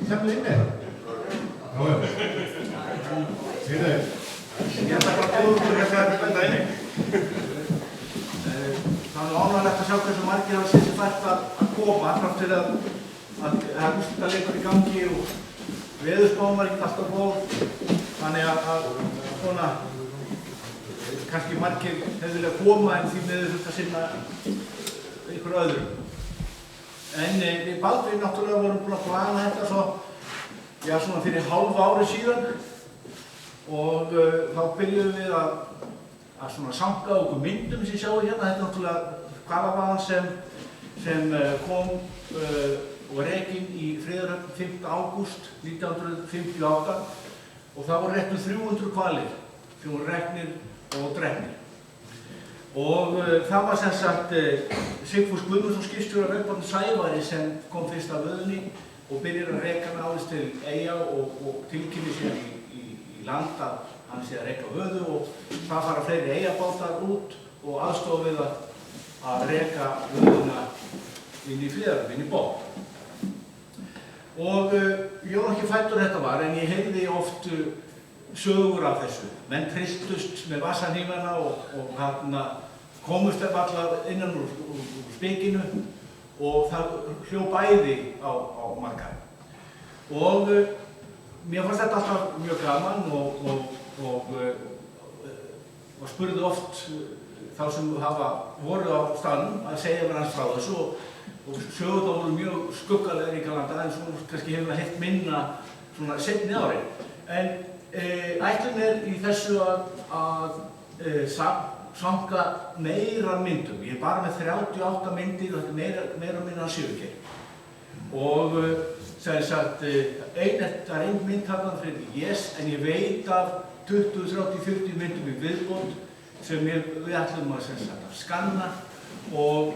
Kemur inn með það? Já. Sýðu. Ég ætla bara að góða úr þetta benda inni. Það er ánægilegt að sjá hversu margir hafa séð sér fært að koma, þrátt fyrir að það er úrslitaleikur í gangi og veðurspáin var ekkert alltaf góð. Þannig að svona kannski margir hefðu viljað koma en því miður þurft að sinna einhverju öðru. En við Baldvin náttúrulega vorum búin að plana þetta svo, já, svona fyrir hálfu ári síðan og þá byrjuðum við að svona sanga okkur myndum sem sjáum hérna. Þetta er náttúrulega hvalavaðan sem kom og var rekinn í Friðarhöfn 5. ágúst 1958 og það voru reknir 300 hvalir sem voru reknir og drepnir. Og það var sem sagt Sigfús Guðmundsson skipstjóri af Vegbarni Sævari sem kom fyrst af vöðunni og byrjar að reka náðist til Eyja og tilkynni sér í land að hann sé að reka vöðu og það fara fleiri Eyjabátar út og aðstofa við að reka vöðuna inn í Friðarhöfn, inn í botn. Og ég var ekki fæddur þetta var en ég heyrði oft sögur af þessu. Menn trilltust með vassahnífana og komust alla innan úr spikinu og það hljó bæði á marga. Og mér fannst þetta alltaf mjög gaman og spurði oft þá sem voru á staðnum að segja mér hans frá þessu og sögurnar voru mjög skuggalegar í Galanda en svo kannski hefur það heyrt minna svona seinni árin. En ætlun í þessu að sanga meira myndum. Ég bara með 38 myndir og þetta er meira minna Sigurgeir. Og sem sagt, það er ein mynd þarna fyrir Yes, en ég veit af 20, 30, 40 myndum í viðbót sem við ætlum að skanna og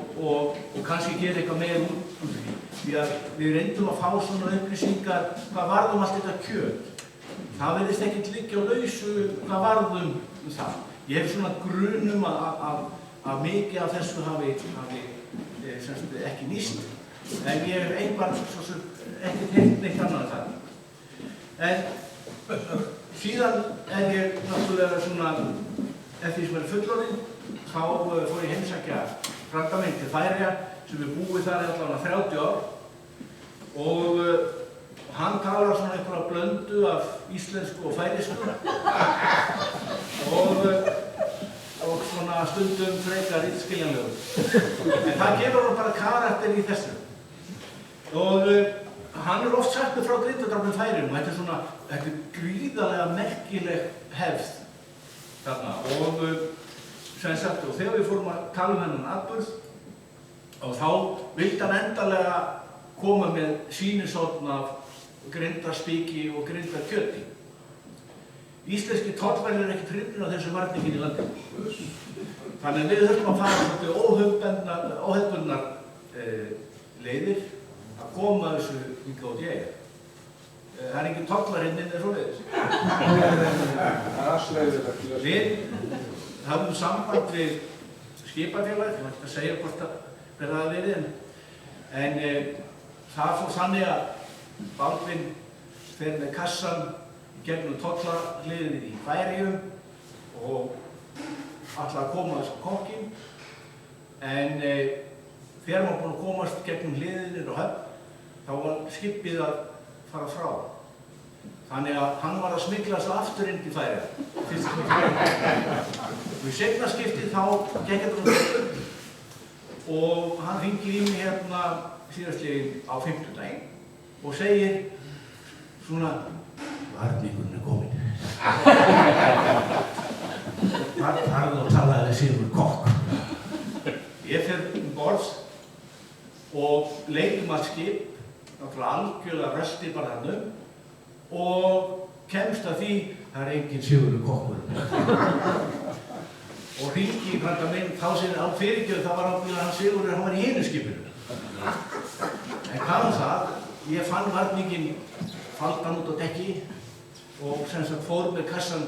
kannski gera eitthvað meira úr því. Því að við reyndum að fá svona upplýsingar hvað varðum allt þetta kjöt. Það verðist ekkert liggja á lausu hvað varðum það. Ég hef svona grunum að mikið af þessu hafi ekki nýst, en ég hef ekkert heyrt neitt annað en það. En síðan ég náttúrulega svona, eftir því sem er fullorðinn, þá fór ég heimsækja frænda minn til Færeyja sem er búið þar í allavega 30 ár og hann talar svona einhverja blöndu af íslensku og færeysku og svona stundum frekar illskiljanlegur. En það gefur hann bara karakter í þessu. Og hann oft sagt mér frá Grindadrapnum Færeyjum og þetta er gríðarlega merkileg hefð þarna. Og sem sagt, og þegar við fórum að tala þennan atburð og þá vildi hann endanlega koma með sýnishorn af grindaspiki og grindakjöti. Íslenski tollverðir er ekki hrifnir af þessu varningin í landinu. Þannig að við þurfum að fara svolítið óhefðbundnar leiðir að koma þessu hingað út í Eyjar. Það er engin tollar hérna inni svoleiðis. Við hafðum samband við skipafélag, ég var ekki að segja hvort hver það hafi verið, en það fór þannig að Baldvin fer með kassan gegnum tollarhliðinni í Færeyjum og ætlaði að koma þessu kokkinn, en þegar maður búinn að komast gegnum hliðinni á Höfn, þá var skipið að fara frá. Þannig að hann var að smygla þessu aftur inn til Færeyja. Við seinna skiptið þá gekk þetta og hann hringir í mig hérna síðastliðinn á 50-daginn og segir svona varningurinn er kominn. Farðu og talaði við Sigurð kokk. Ég fer borð og leitum að skip, náttúrulega algjörlega rösti bara þarna og kemst að því það er enginn Sigurður kokkur. Og hringi í frænda minn, þá segir á fyrirgjöf það var ábyggilega hann Sigurður, hann var í hinu skipinu. En hvað það, ég fann varninginn faldan út á dekki og sem sagt fór með kassan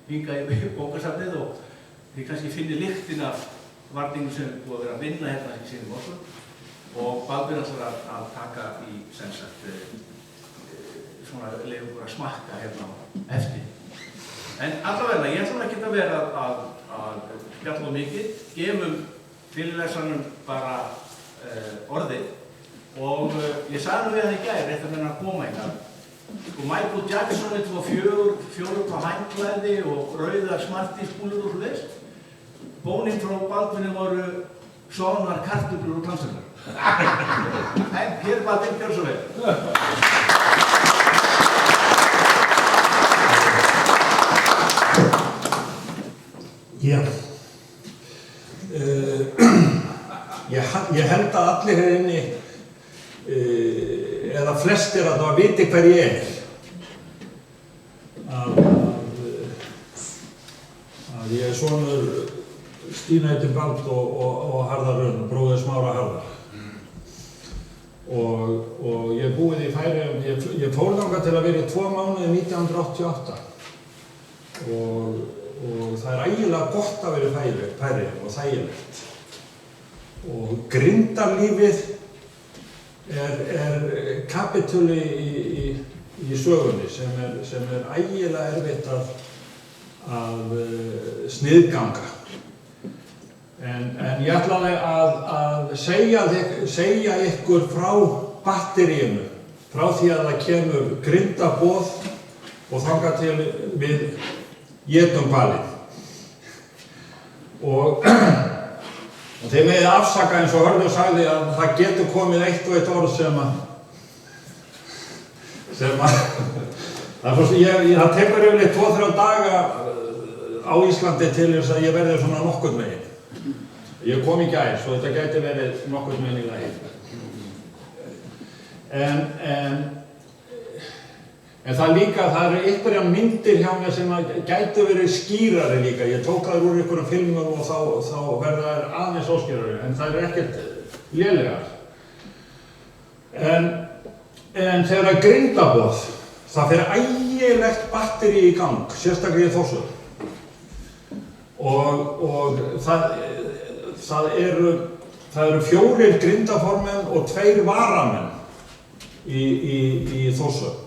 hingað í bókasafnið og þið kannski finnir lyktin af varningum sem búið að vera að vinna hérna í sinni morgun og Baldvin ætlar að taka í sem sagt svona leyfa ykkur að smakka hérna eftir. En allavega, ég ætla ekki að vera að spjalla of mikið, gefum fyrirlesaranum bara orðið og ég sagði við hann í gær eftir að koma hingað. Sko Michael Jackson eitt var fjórum á hængklæði og rauðar smartísbúlur og svoleiðis. Bónin frá Baldvini voru soðnar kartöflur og tannsöfnur. En hér Baldvin, gjörðu svo vel. Já. Ég held að allir hér inni, eða flestir að það viti hver ég er. Að ég er sonur Stína Edinbald og Harðar Rönn, bróðir Smára Harðar. Og ég búið í Færeyjum, ég fór þangað til að vera í 2 mánuði 1988. Og það er ægilega gott að vera í Færeyjum og þægilegt. Og Grindarlífið er kapítuli í sögunni sem er ægilega erfitt að sniðganga. En ég ætlaði að segja ykkur frá batteríinu, frá því að það kemur grindaboð og þangað til við étum hvalinn. Og þið megið afsaka eins og Hörður sagði að það getur komið eitt og eitt orð það tekur yfirleitt 2-3 daga á Íslandi til þess að ég verði svona nokkurn veginn. Ég kom í gær, svo þetta gæti verið nokkurn veginn í lagi. En það líka, það eru einhverjar myndir hjá mér sem gætu verið skýrari líka. Ég tók þær úr einhverjum filmum og þá verða þær aðeins óskýrari, en það eru ekkert lélegar. En þegar grindaboð, það fer ægilegt batteri í gang, sérstaklega í Þórshöfn. Og það eru 4 grindaformenn og 2 varamenn í Þórshöfn.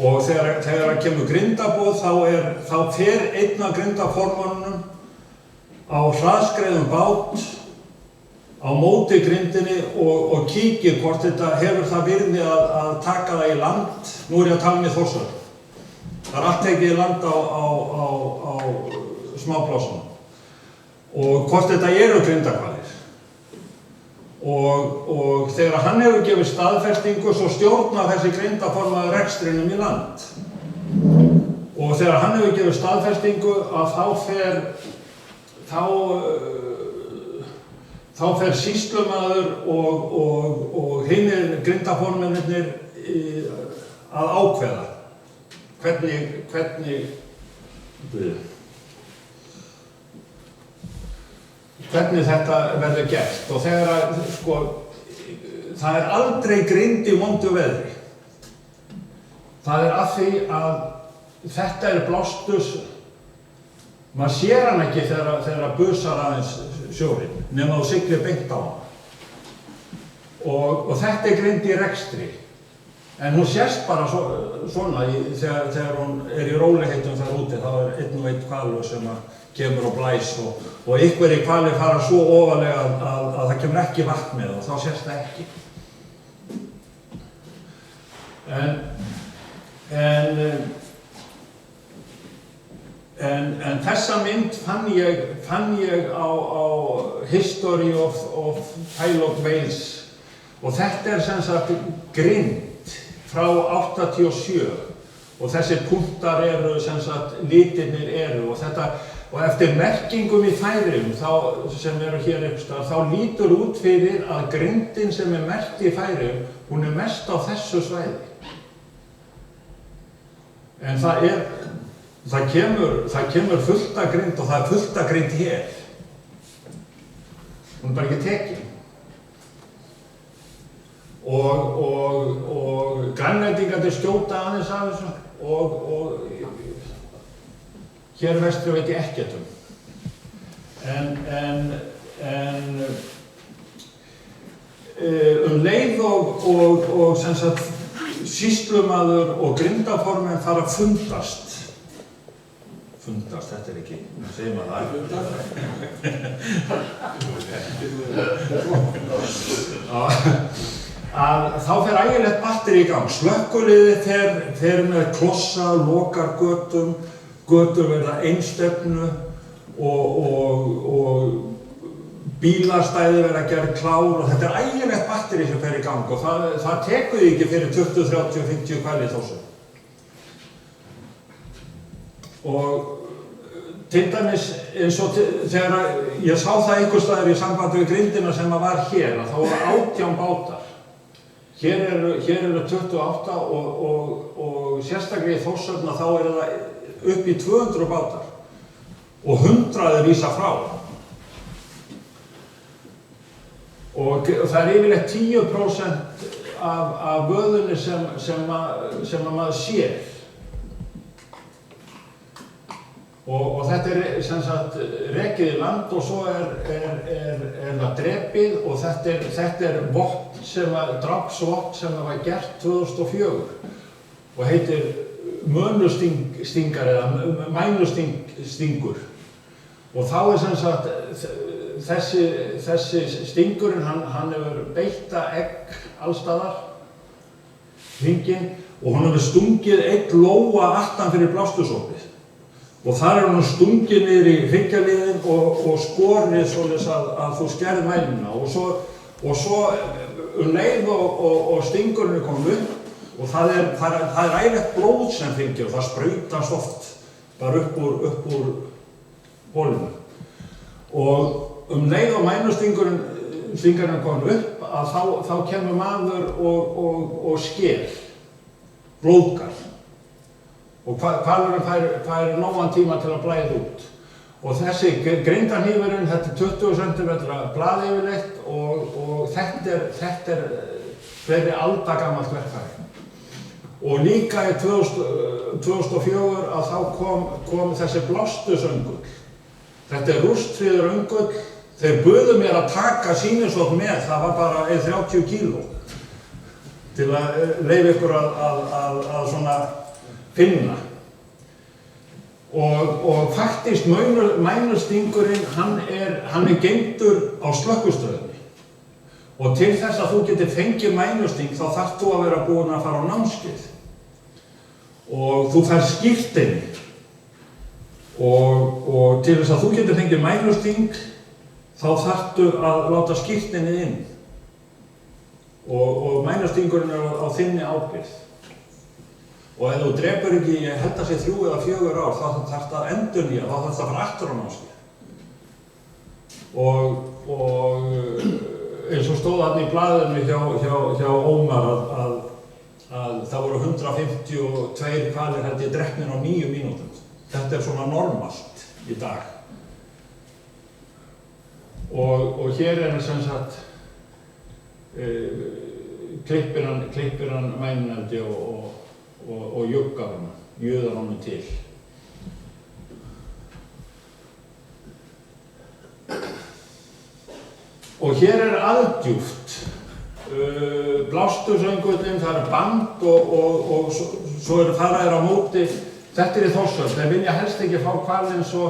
Og þegar kemur grindaboð þá fer einn af grindaformönnunum á hraðskreiðum bát á móti grindinni og kíkir hvort þetta hefur það virði að taka það í land. Nú er ég að tala um í Þórshöfn. Það er allt tekið í land á smáplásunum. Og hvort þetta eru grindahvalir. Og þegar hann hefur gefið staðfestingu svo stjórnar þessi grindaformaður rekstrinum í land. Og þegar hann hefur gefið staðfestingu að þá fer sýslumaður og hinir grindaformennirnir að ákveða hvernig þetta verður gert. Og þegar það er aldrei grind í vondu veðri. Það er af því að þetta er blástus, maður sér hann ekki þegar busar aðeins sjórinn, nema þú siglir beint á hann. Og þetta er grind í rekstri. En hún sést bara svona þegar hún er í rólegheitum þar úti, þá er einn og einn hvalur sem kemur og blæs og einhverjir hvalir fara svo ofarlega að það kemur ekki vatn með og þá sést það ekki. En þessa mynd fann ég á History of Pilot Whales og þetta er sem sagt grind frá 87 og þessir punktar eru sem sagt litirnir eru og eftir merkingum í Færeyjum sem eru hér einhverstaðar þá lítur út fyrir að grindin sem er merkt í Færeyjum hún er mest á þessu svæði. En það kemur fullt af grind og það er fullt af grind hér. Hún er bara ekki tekin. Og Grænlendingarnir skjóta aðeins af þessu og hér vestri veit ég ekkert um. Leið og sem sagt sýslumaður og grindaformenn fara að fundast, þetta ekki, segir maður að þá fer ægilegt batteri í gang. Slökkviliðið fer með klossa, lokar götur verða einstefnu og bílastæði verða gerð klár og þetta ægilegt batteri sem fer í gang og það tekur því ekki fyrir 20, 30, 50 kvæli í Þórsöfn. Og til dæmis eins og þegar ég sá það einhvers staðar í sambandi við grindina sem var hér að þá voru 18 bátar. Hér eru 28 og sérstaklega í Þórsöfn þá það upp í 200 bátar og 100 vísa frá. Og það yfirleitt 10% af vöðunni sem maður sér. Og þetta sem sagt rekið í land og svo það drepið og þetta vopn drapsvopn sem var gert 2004 og heitir mönustingar eða mænustingur. Og þá sem sagt þessi stingurinn hann hefur beitta egg allstaðar hringinn og hann hefur stungið einn lóa aftan fyrir blástusopið. Og þar hann stungið niður í hryggjarliðinn og skorið svoleiðis að þú skerð mæluna og svo leið og stingurinn kom upp og það er ægilegt blóð sem fylgir og það sprautast oft bara upp úr holinu. Og leið og mænustingurinn kom upp að þá kemur maður og sker, blóðgar. Og hvalurinn fær nógan tíma til að blæða út. Og þessi grindahnífurinn, þetta 20 cm blað yfirleitt og þetta er fleiri aldagamalt verkfæri. Og líka í 2004 að þá kom þessi blástusöngull. Þetta er rústfríður öngull. Þeir buðu mér að taka sýnishorn með, það var bara 30 kíló. Til að leyfa ykkur að svona finna. Og faktist mænustingurinn, hann er geymdur á slökkvistöðinni. Og til þess að þú getur fengið mænusting þá þarft þú að vera búinn að fara á námskeið. Og þú fær skírteini. Og til þess að þú getur fengið mænusting þá þarftu að láta skírteinið inn. Og mænustingurinn er á þinni ábyrgð. Og ef þú drepur ekki, ég held að sé 3 eða 4 ár, þá þarftu að endurnýja, þá þarftu að fara aftur á námskeið. Og eins og stóð þarna í blaðinu hjá Ómar að það voru 152 hvalir held ég drepnir á 9 mínútum. Þetta er svona normalt í dag. Og hér er sem sagt klippir hann mænuneldi og juggar hann, jöðar hann til. Og hér er aðdjúpt. Blástusöngullinn, það band og svo faraðir á móti. Þetta í Þórsöfn, þeir vilja helst ekki fá hvalinn svo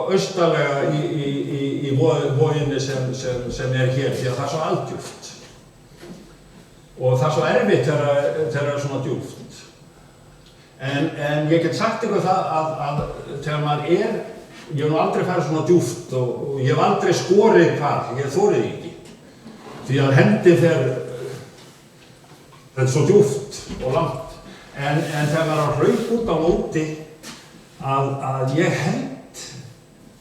austalega í voginni sem er hér, því að það er svo aðdjúpt. Og það er svo erfitt þegar það er svona djúpt. En ég get sagt ykkur það að þegar maður ég hef nú aldrei farið svona djúpt og ég hef aldrei skorið hval, ég þorið ekki. Því að hendi þetta er svo djúpt og langt. En þegar maður er að hlaupa út á móti að ég held,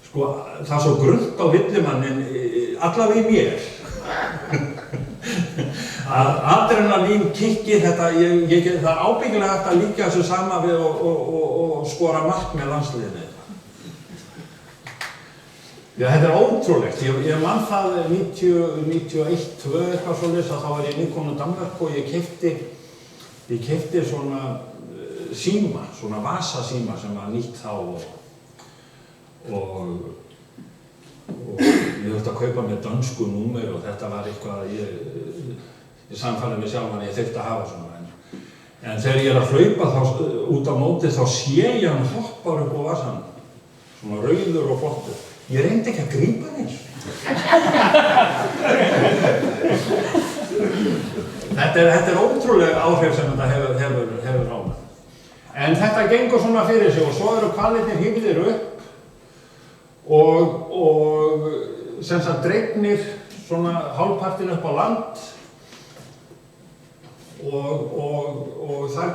sko, það er svo grunnt á villimannin, allavega í mér. Að adrenalín kikki þetta, það er ábyggilega hægt að líka þessu sama við og skora mark með landsliðinu. Já, þetta er ótrúlegt. Ég man það 91, 2 eitthvað svoleiðis að þá var ég nýkominn á Danmörku og ég keypti svona síma, svona vasasíma sem var nýtt þá og ég þurfti að kaupa með dönsku númer og þetta var eitthvað Ég sannfærði mig sjálfan að ég þyrfti að hafa svona. En þegar ég að hlaupa þá, út á móti þá sé ég hann hoppar upp á vasann. Svona rauður og flottur. Ég reyndi ekki að grípa hann eins. Þetta ótrúlega áhrif sem þetta hefur á mig. En þetta gengur svona fyrir sig og svo eru hvalirnir hífðir upp og sem sagt dregnir svona hálfpartinn upp á land og þar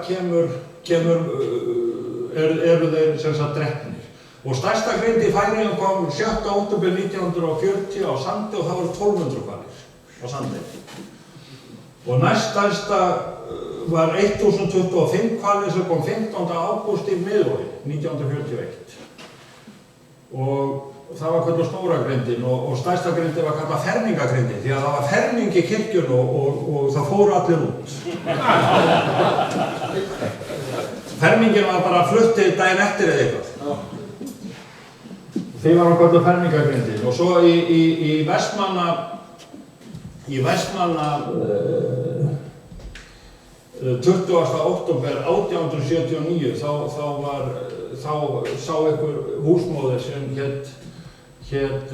eru þeir sem sagt dregnir. Og stærsta grind í Færeyjum kom 7. október 1940 á Sandi og það voru 1200 hvalir á Sandi. Og næststærsta var 1025 hvalir sem kom 15. ágúst í Miðvogi 1941. Og það var kallað stóra grindin og stærsta grindin var kallað fermingagrindin því að það var ferming í kirkjunni og það fóru allir út. Fermingin var bara fluttið daginn eftir eða eitthvað. Því var hann kallað fermingagrindin og svo í Vestmanna 20. október 1879 þá sá einhver húsmóðir sem hét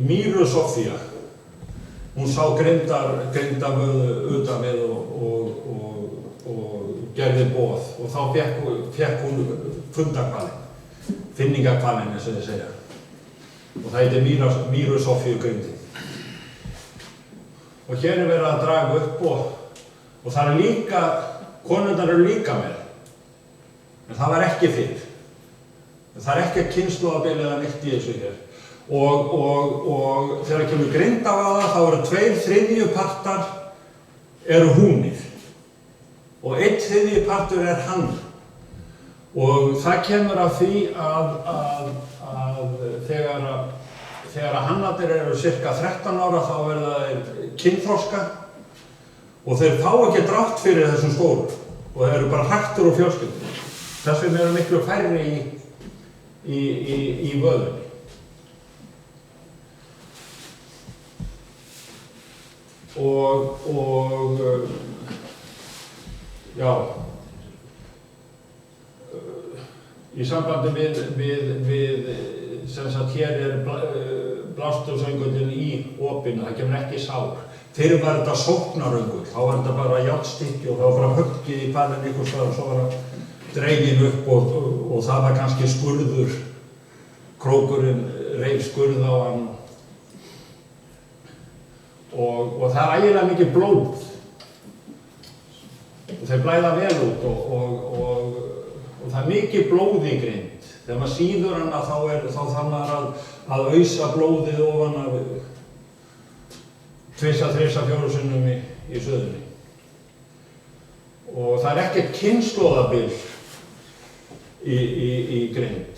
Míru Sofía. Hún sá grindavöðu utan við og gerði boð og þá fékk hún fundahvalinn, finningahvalinn eins og þið segja. Og það heitir Míru Sofíu grindin. Og hér verið að draga upp og það er líka, konurnar eru líka með. En það var ekki fyrir. Það er ekki kynslóðabil eða neitt í þessu hér. Og þegar kemur grindavaða þá eru 2/3 partar eru húnir. Og 1/3 partur er hann. Og það kemur af því að þegar hannarnir eru cirka 13 ára þá verða þeir kynþroska og þeir fá ekki drátt fyrir þessum stóru og þeir eru bara hraktur úr fjölskyldunni. Þess vegna eru miklu færri í vöðunni. Já, í sambandi við sem sagt hér blástursöngullin í opinu, það kemur ekki sár. Fyrir var þetta sóknaröngull, þá var þetta bara járnstykki og þá var bara höggið í palinn einhvers staðar og svo var það dregin upp og það var kannski skurður, krókurinn reif skurð á hann og það er ægilega mikið blóð og þeir blæða vel út og það er mikið blóð í grind. Þegar maður síður hana þá þarf maður að ausa blóðið ofan af 2-3-4 sinnum í söðunni. Og það er ekkert kynslóðabil í grind.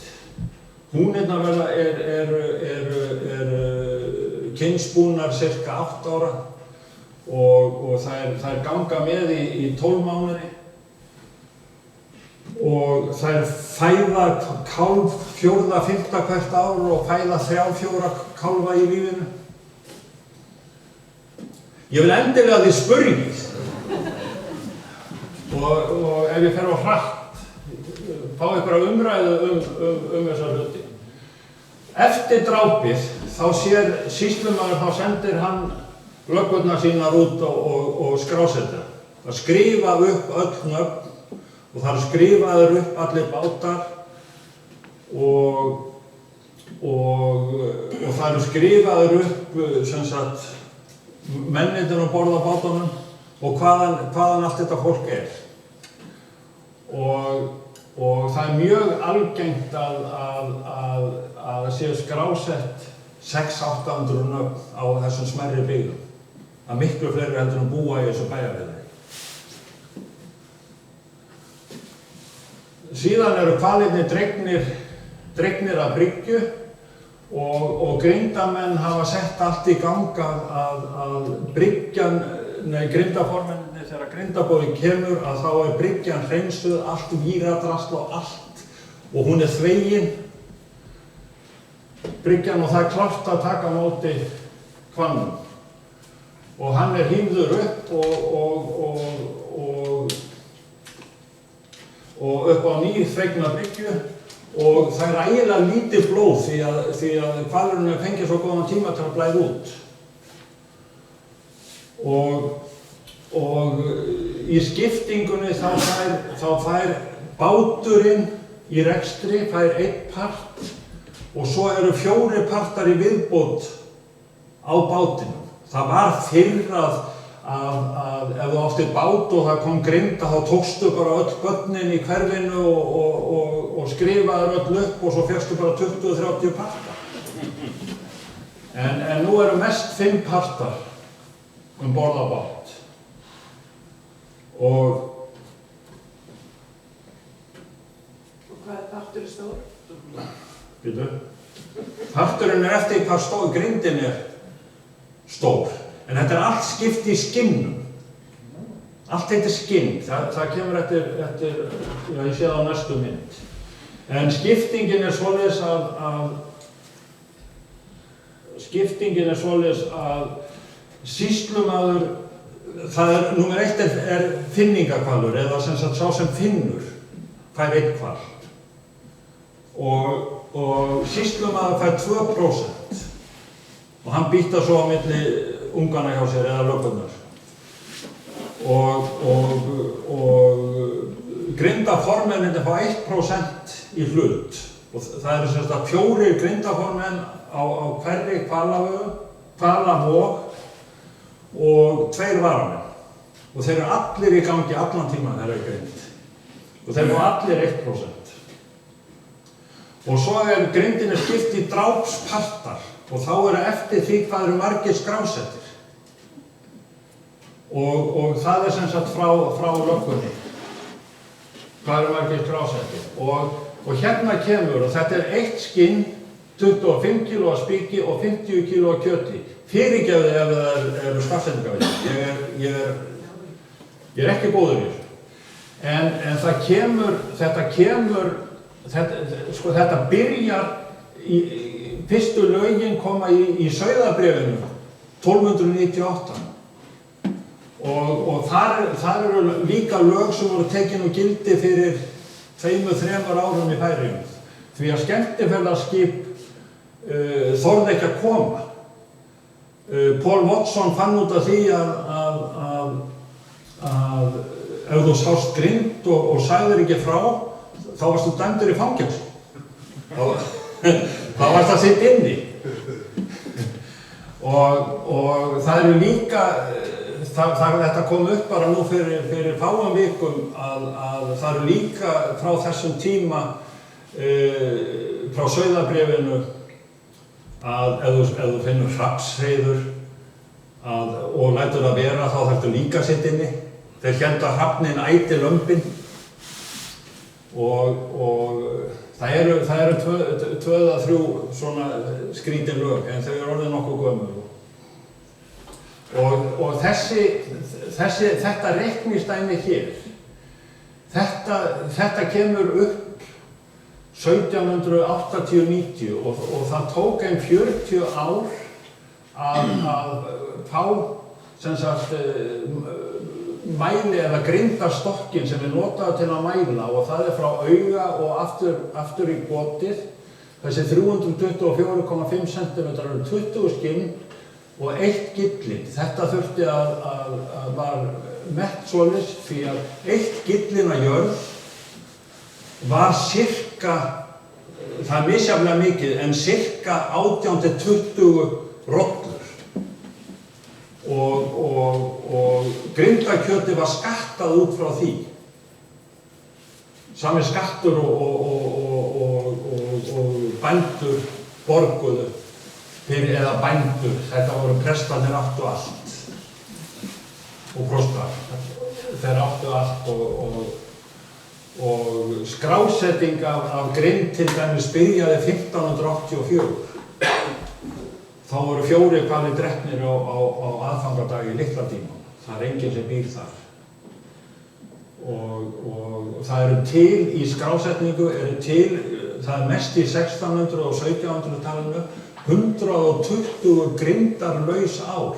Húnirnar eru kynsbúnar cirka 8 ára og þær ganga með í 12 mánuði. Og þær fæða kálf 4-5 hvert ár og fæða 3-4 kálfa í lífinu. Ég vil endilega því spurgið og ef ég fer á hratt, fá einhverja umræðu þessa hluti. Eftir drápið þá sér sýslumaður, þá sendir hann löggurnar sínar út og skrásetur. Það skrifa upp öll nöfn og það skrifaður upp allir bátar og það skrifaður upp sem sagt mennirnir á borð á bátunum og hvaðan allt þetta fólk er. Og það er mjög algengt að séu skrásett 600-800 nöfn á þessum smærri byggðum. Það er miklu fleiri heldur en búa í þessu bæjarfélagi. Síðan eru hvalirnir dregnir að bryggju og grindamenn hafa sett allt í gang að bryggjan, grindaformenninni þegar grindabóðin kemur að þá er bryggjan hreinsuð, allt víradrasl og allt og hún er þvegin bryggjan og það er klárt að taka á móti hvalnum. og hann hífður upp og upp á nýþvegna bryggju og það ægilega lítið blóð því að hvalurinn fengið svo góðan tíma til að blæða út. Og í skiptingunni þá fær báturinn í rekstri fær 1 part og svo eru 4 partar í viðbót á bátinum. Það var fyrr að ef þú áttir bát og það kom grinda þá tókstu bara öll börnin í hverfinu og skrifaður öll upp og svo fékkstu bara 20-30 partar. En nú eru mest 5 partar borð á bát. Og hvað partur stór? Býtu. Parturinn eftir hvað grindin stór. En þetta allt skipt í skinnum. Allt heitir skinn. Það kemur eftir, já ég sé það á næstu mynd. En skiptingin svoleiðis að sýslumaður, númer 1 finningahvalur, eða sem sagt sá sem finnur, fær 1 hval. Og sýslumaður fær 2% og hann býttar svo á milli ungana hjá sér eða löggurnar. Og grindaformenninni fá 1% í hlut. Og það eru sem sagt 4 grindaformenn á hverri hvalavog og 2 varamenn. Og þeir eru allir í gangi allan tímann þegar grind. Og þeir fá allir 1%. Og svo grindin skipt í drápspartar og þá eru eftir því hvað eru margir skrásettir. Og það sem sagt frá löggunni. Hvað eru margir skrásettir. Og hérna kemur, og þetta 1 skinn, 25 kg af spiki og 50 kg af kjöti. Fyrirgefðu ef það eru skrásetningavillir. Ég ekki góður í þessu. En þetta byrjar fyrstu lögin koma í Sauðabréfinu 1298 og þar eru líka lög sem voru tekin og gildi fyrir 2-3 árum í Færeyjum því að skemmtiferðaskip þorði ekki að koma. Paul Watson fann út af því að ef þú sást grind og sagðir ekki frá þá varstu dæmdur í fangelsi. Þá varst það sitt inni. Og það eru líka, þetta kom upp bara nú fyrir fáum vikum að það eru líka frá þessum tíma frá Sauðabréfinu að ef þú finnur hrafnshreiður og lætur það vera þá þarftu líka sitt inni. Þeir héldu að hrafninn æti lömbin og það eru 2-3 svona skrítin lög en þau eru orðið nokkuð gömul. Og þetta reikningsdæmi hér, þetta kemur upp 1780-90 og það tók 40 ár að fá sem sagt mæli eða grindastokkin sem notaður til að mæla og það frá auga og aftur í botið. Þessi 324,5 cm eru 20 skinn og 1 gillin. Þetta þurfti að var mett svoleiðis því að 1 gillin að jörð var sirka, það misjafnlega mikið, en sirka 18-20 rollur. Og grindakjöti var skattað út frá því. Sami skattur og bændur borguðu eða bændur, þetta voru prestarnir áttu allt og prostar, þeir áttu allt og skrásetting af grind til dæmis byrjaði 1584. Þá voru 4 hvalir drepnir á aðfangadag í Litla-Dímon. Það enginn sem býr þar. Og það eru til í skrásetningu, það mest í 1600 og 1700 talinu, 120 grindarlaus ár.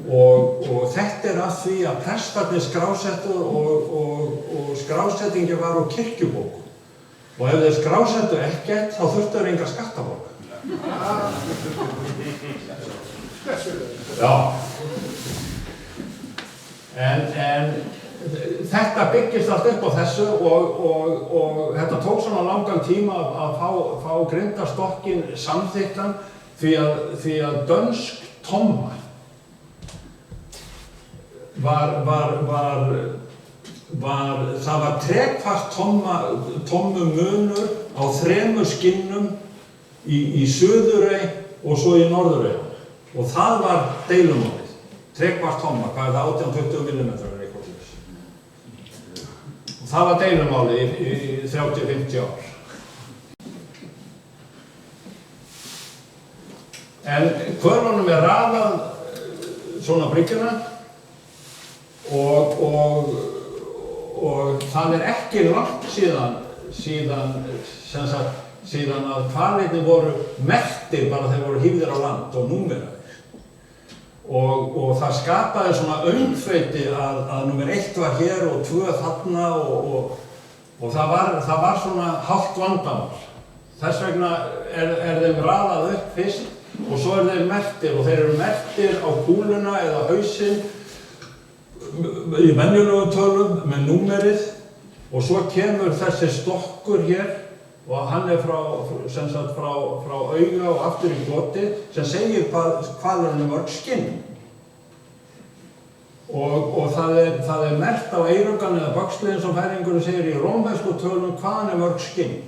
og þetta af því að prestarnir skrásettu og skrásettingi var á kirkjubókum. Og ef þeir skrásettu ekkert, þá þurftu þeir enga skattaborga. Já. En þetta byggist allt upp á þessu og þetta tók svona langan tíma að fá grindastokkin samþykktan því að dönsk tomma það var trekfast tommu munur á 3 skinnum í Suðurey og svo í Norðurey. Og það var deilumálið. Trekfast tomma, hvað er það, 18-20 mm eða eitthvað slíkt. Og það var deilumálið í 30-50 ár. En hvörfunum raðað svona bryggjuna og það ekki langt síðan að hvalirnir voru merktir bara þeir voru hífðir á land og númeraðir. Og það skapaði svona öngþveiti að númer 1 var hér og 2 þarna og það var svona hálft vandamál. Þess vegna þeim raðað upp fyrst og svo þeir merktir og þeir eru merktir á kúluna eða hausinn í venjulegum tölum með númerið og svo kemur þessi stokkur hér og hann frá auga og aftur í goti sem segir hvað mörg skinn. Og það merkt á eyruggan eða baksliðin sem færingurinn segir í rómversku tölum hvaðan mörg skinn.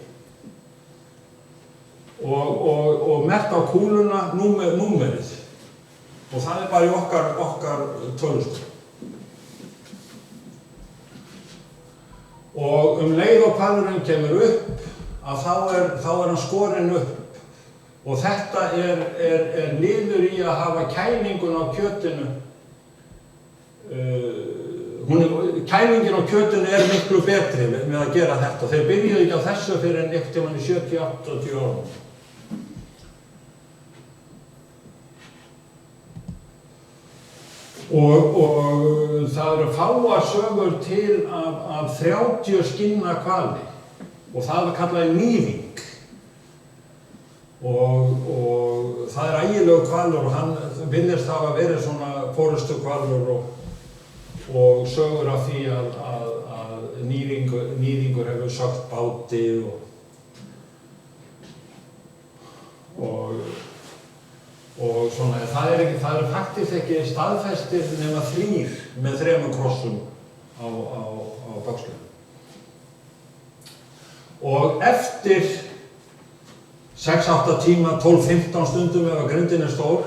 Og merkt á kúluna númerið. Og það bara í okkar tölustöð. Og leið og hvalurinn kemur upp að þá er hann skorinn upp og þetta er liður í að hafa kælingun á kjötinu. Kælingin á kjötinu er miklu betri með að gera þetta. Þeir byrjuðu ekki á þessu fyrir en einhvern tímann í 70-80 árum. Og það eru fáar sögur til af 30 skinna hvali og það var kallað nýðing og það ægilegur hvalur og hann virðist hafa verið svona forystuhvalur og sögur af því að nýðingur hefur sökkt báti og svona, það er faktist ekki staðfestir nema 3 með 3 krossum á baksliðum. Og eftir 6-8 tíma, 12-15 stundum ef að grindin er stór,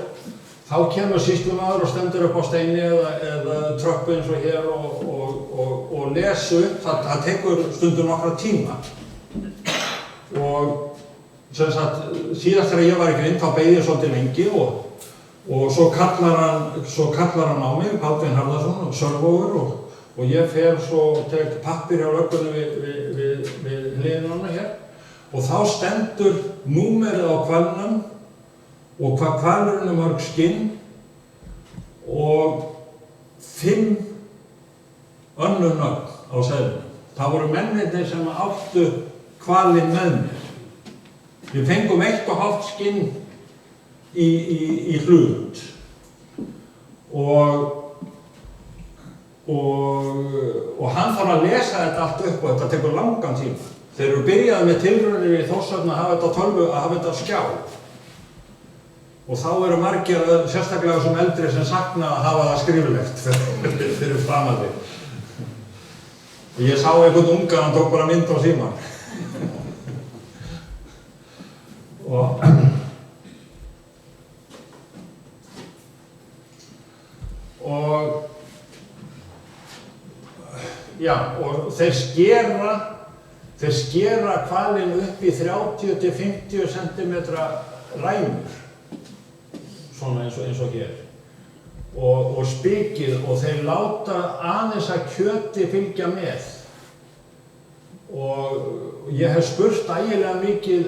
þá kemur sýslumaður og stendur upp á steini eða tröppu eins og hér og lesu upp, það tekur stundum nokkra tíma. Og síðast þegar ég var í grind þá beið ég svolítið lengi og svo kallar hann á mig, Baldvin Harðarson og Sölvógur og ég fer svo og tek pappír á löggunni við hliðina hér og þá stendur númerið á hvalnum og hvað hvalurinn mörg skinn og 5 önnur nöfn á seðlinum. Það voru mennirnir sem áttu hvalinn með mér. Við fengum 1,5 skinn í hlut og hann þarf að lesa þetta allt upp og þetta tekur langan tíma. Þeir eru byrjaði með tilraunir í Þórshöfn að hafa þetta tölvu, að hafa þetta skjá. Og þá eru margir, sérstaklega þessum eldri, sem sakna að hafa það skriflegt fyrir framandi. Ég sá einhvern unga, hann tók bara mynd á símann. Og þeir skera hvalinn upp í 30-50 cm ræmur, svona eins og hér, og spikið og þeir láta aðeins að kjöti fylgja með. Og ég hef spurt ægilega mikið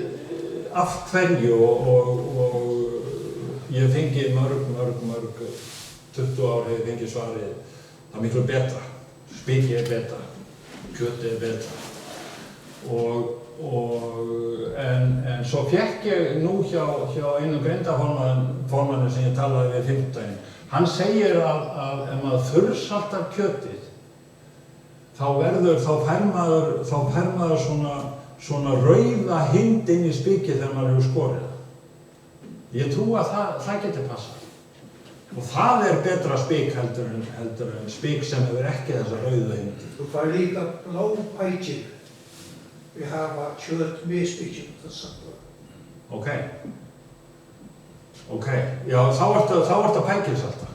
af hverju og ég hef fengið mörg 20 ár hefur fengið svarið, það er miklu betra, spikið betra, kjötið betra. En svo fékk ég nú hjá einum grindaformanni sem ég talaði við fimmtudaginn. Hann segir að ef maður þurrsaltar kjötið, þá fær maður svona rauða hind inn í spikið þegar maður hefur skorið það. Ég trú að það getur passað. Og það betra spik heldur en spik sem hefur ekki þessa rauða hind. Þú fær líka blápætjir. Við hafa kjöt með spikjum þess að. Ok, já, þá ertu að pækilsalta.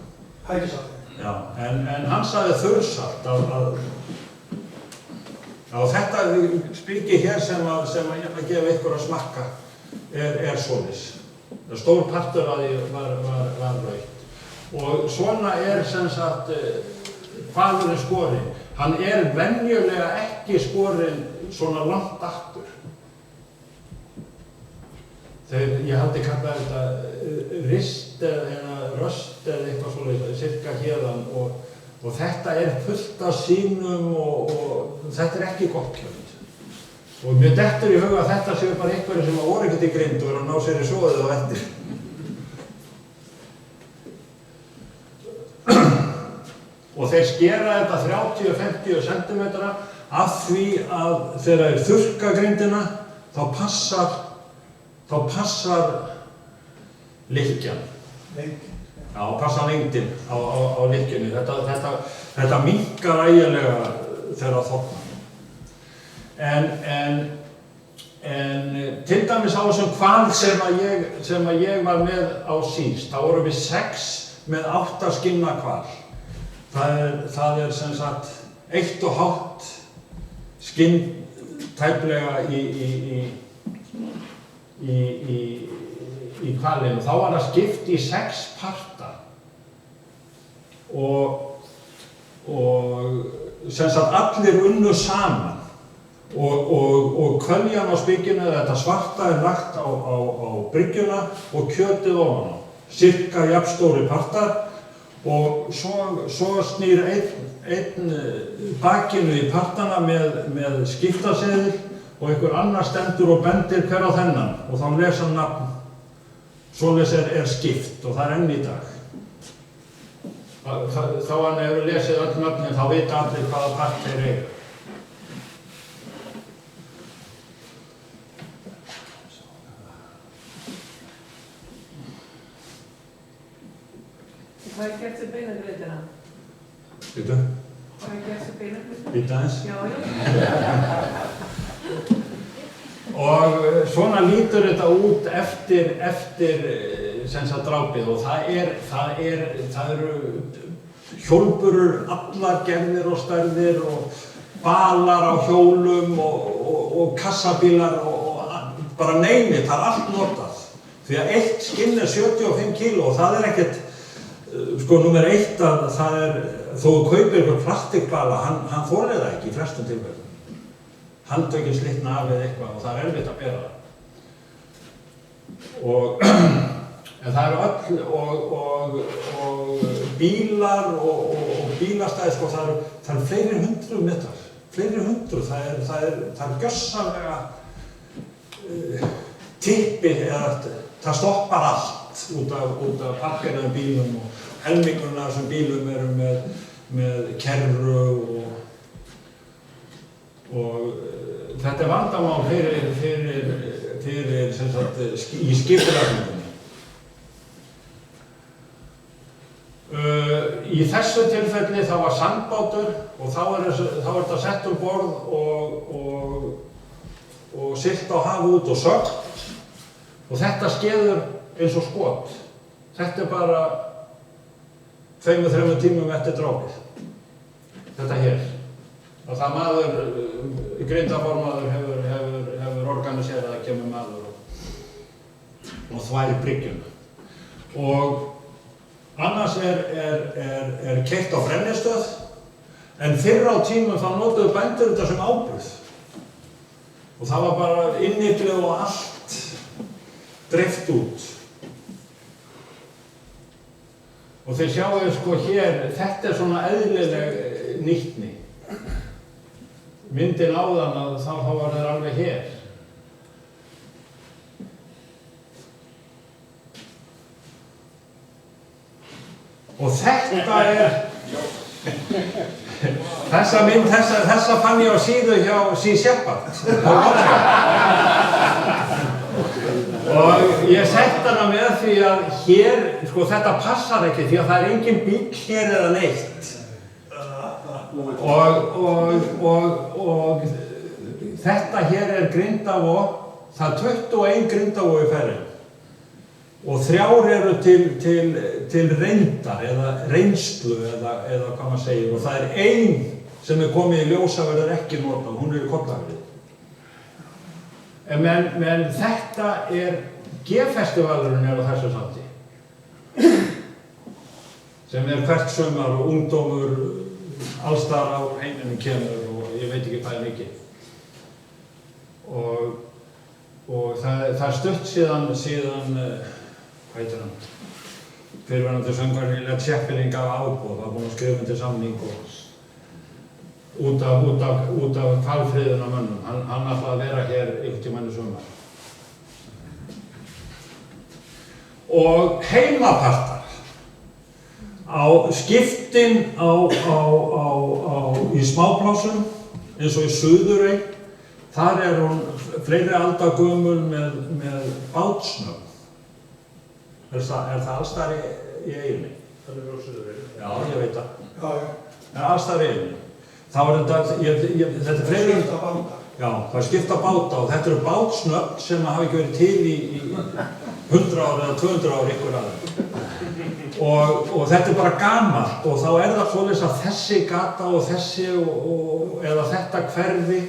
Pækilsalta. Já, en hann sagði þurrsalt að þetta spikið hér sem ég ætla að gefa ykkur að smakka svoleiðis. Stór partur af því var rautt. Og svona sem sagt hvalurinn skorinn. Hann venjulega ekki skorinn svona langt aftur. Ég haldi kallað þetta rist eða röst eða eitthvað svoleiðis, cirka hérðan og þetta fullt af sýnum og þetta ekki gott kjöt. Og mér dettur í huga að þetta séu bara einhverjir sem voru ekkert í grind og eru að ná sér í soðið á eftir. Og þeir skera þetta 30–50 cm af því að þegar þeir þurrka grindina þá passar lykkjan. Já, passar lengdin á lykkjunni. Þetta minnkar ægilega þegar það þornar. En til dæmis á þessum hval sem ég var með á síðst, þá vorum við 6 með 8 skinna hval. Það sem sagt 1,5 skinn tæplega í hvalinu. Þá var það skipt í 6 parta og sem sagt allir unnu saman og kvöljan á spikinu, þetta svarta lagt á bryggjuna og kjötið ofan á, cirka jafnstóri partar. Og svo snýr einn bakinu í partana með skiptaseðil og einhver annar stendur og bendir hver á þennan og þá lesa hann nafn. Svoleiðis skipt og það enn í dag. Þá hann hefur lesið öll nöfnin, þá vita allir hvaða part þeir eiga. Hvað gert við beinagreitina? Býtu? Hvað gert við beinagreitina? Býta aðeins? Já. Og svona lítur þetta út eftir sem sagt drápið og það eru hjólburur allar gerðir og stærðir og balar á hjólum og kassabílar og bara neymið, það allt notað. Því að eitt skinn 75 kíló og það ekkert númer 1 að það þó þú kaupir eitthvað plastikbala, hann þolir það ekki í flestum tilfellum. Handtökin slitna af eða eitthvað og það erfitt að bera það. En það eru öll og bílar og bílastæði, það eru fleiri 100 metrar, það er gjörsamlega tippið eða það stoppar allt út af parkirnaðum bílum og helmingurinn af þessum bílum eru með kerru og þetta vandamál fyrir sem sagt í skipulagningunni. Í þessu tilfelli þá var sandbátur og þá þetta sett borð og siglt á haf út og sögt og þetta skeður eins og skot. Þetta bara 2–3 tímum eftir drápið. Þetta hér. Og það maður, grindaformaður hefur organiserað að kemur maður og þværi bryggjuna. Og annars keyrt á brennistöð, en fyrr á tímum þá notuðu bændur þetta sem áburð. Og það var bara innyflið og allt dreift út. Og þið sjáu sko hér, þetta svona eðlileg nýtni. Myndin áðan að þá var þeir alveg hér. Og þetta þessa mynd, þessa fann ég á síðu hjá Sea Shepherd. Og ég setti hana með því að hér, sko þetta passar ekki því að það engin bíll hér eða neitt. Og þetta hér Grindavog, það 21 Grindavog í Færeyjum. Og 3 eru til reyndar eða reynslu eða hvað maður segir, og það 1 sem komið í ljós að verður ekki notað, hún í Kollafirði. Men þetta G-festivalurinn á þessu sandi, sem hvert sumar og ungdómur allsstaðar á heiminum kemur og ég veit ekki hvað mikið. Og það stutt síðan hvað heitir hann? Fyrrverandi söngvarinn Led Zeppelin gaf áboð, var búinn að skrifa undir samning út af hvalfriðunarmönnum. Hann ætlaði að vera hér einhvern tímann í sumar. Og heimapartar á skiptin í smáplásum eins og í Suðurey, þar hún fleiri alda gömul með bátsnöfn. Það allsstaðar í eyjunni? Það á Suðurey. Já, ég veit það. Já. Allsstaðar í eyjunni. Þetta fleiri... Skipta báta. Já, það skipta báta og þetta eru bátsnöfn sem hafa ekki verið til í 100 ár eða 200 ár ykkur aðeins. Og þetta bara gamalt og þá það svoleiðis að þessi gata og þessi eða þetta hverfi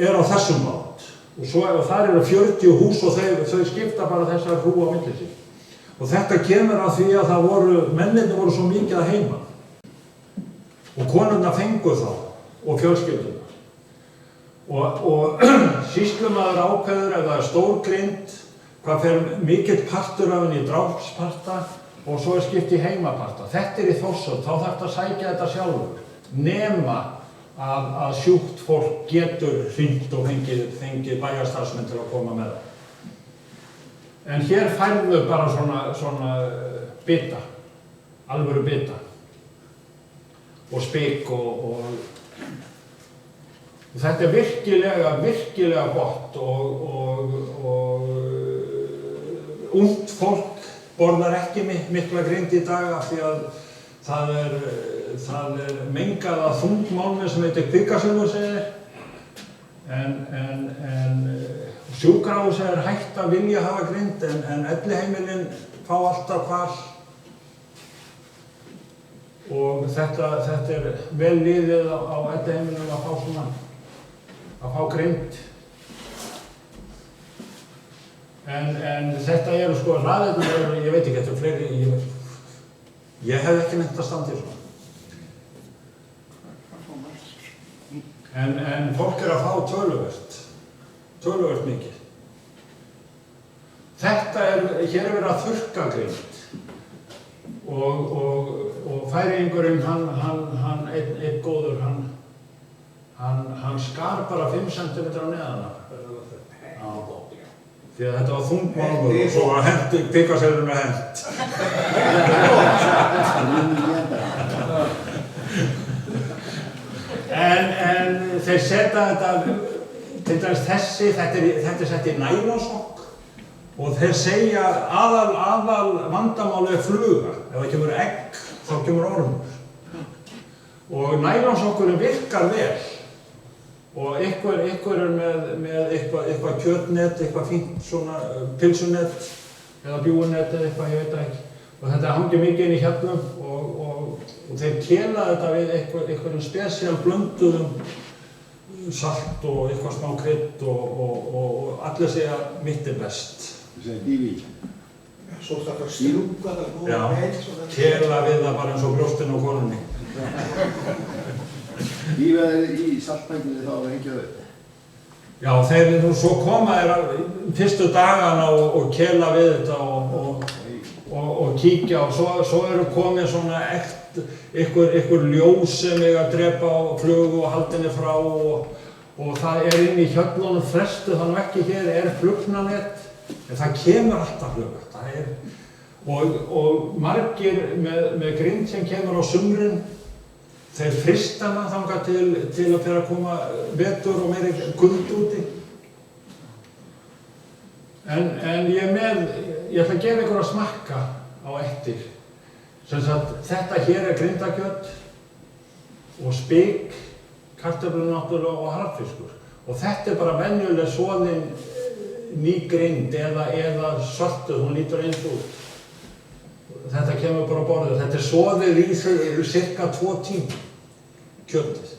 á þessum bát. Og þar eru 40 hús og þau skipta bara þessar hrú á milli sín. Og þetta kemur af því að mennirnir voru svo mikið að heiman. Og konurnar fengu þá og fjölskyldunar. Og sýslumaður ákveður ef það stór grind, hvað fer mikill partur af henni í drápsparta og svo skipt í heimaparta. Þetta í Þórshöfn, þá þarf að sækja þetta sjálfur. Nema að sjúkt fólk getur hringt og fengið bæjarstarfsmenn til að koma með það. En hér færðu bara svona bita, alvöru bita. Og spik og þetta virkilega gott og ungt fólk borðar ekki mikla grind í dag af því að það mengað af þungmálmi sem heitir kvikasilfurseyðir en sjúkrahús hætt að vilja hafa grind en elliheimilin fá alltaf hval. Og þetta vel liðið á elliheimilum að fá grind. En þetta sko raðirnar ég veit ekki, þetta fleiri, ég hef ekki nefnt að standa í svona. En fólk að fá töluvert mikið. Þetta hér verið að þurrka grind. Og Færeyingurinn, hann einn góður, hann skar bara 5 cm á neðan. Því að þetta var þungmálmur og svo var kvikasilfurinn hent. En þeir setja þetta, til dæmis þetta sett í nælonsokk. Og þeir segja aðal vandamálið fluga. Ef það kemur egg, þá kemur ormur. Og nælonsokkurinn virkar vel. Og einhver með eitthvað kjötnet, eitthvað fínt svona pilsunet eða bjúunet eða eitthvað, ég veit ekki. Og þetta hangir mikið inn í hjallum og þeir kela þetta við einhverjum spesial blönduðum salt og eitthvað smá krydd og allir segja mitt best. Svo þetta strjúka það góða vel. Já, kela við það bara eins og brjóstinn á konunni. Lífaðir í saltbændinni þá að hengja upp? Já, þeir svo koma þeir fyrstu dagana og kela við þetta og og kíkja og svo eru komin svona ykkur ljós sem eiga að drepa á flugu og haldinni frá og það inn í hjöllunum flestu þannig ekki hér flugnanett en það kemur alltaf fluga. Og margir með grind sem kemur á sumrin þeir frista hana þangað til að fyrir að koma vetur og meiri kuldi úti. En ég ætla að gefa ykkur að smakka á eftir. Sem sagt, þetta hér grindakjöt og spik, kartöflur náttúrulega og harðfiskur. Og þetta bara venjuleg soðin ný grind eða söltuð, hún lítur eins út. Þetta kemur bara á borðið. Þetta soðið í cirka 2 tíma, kjötið.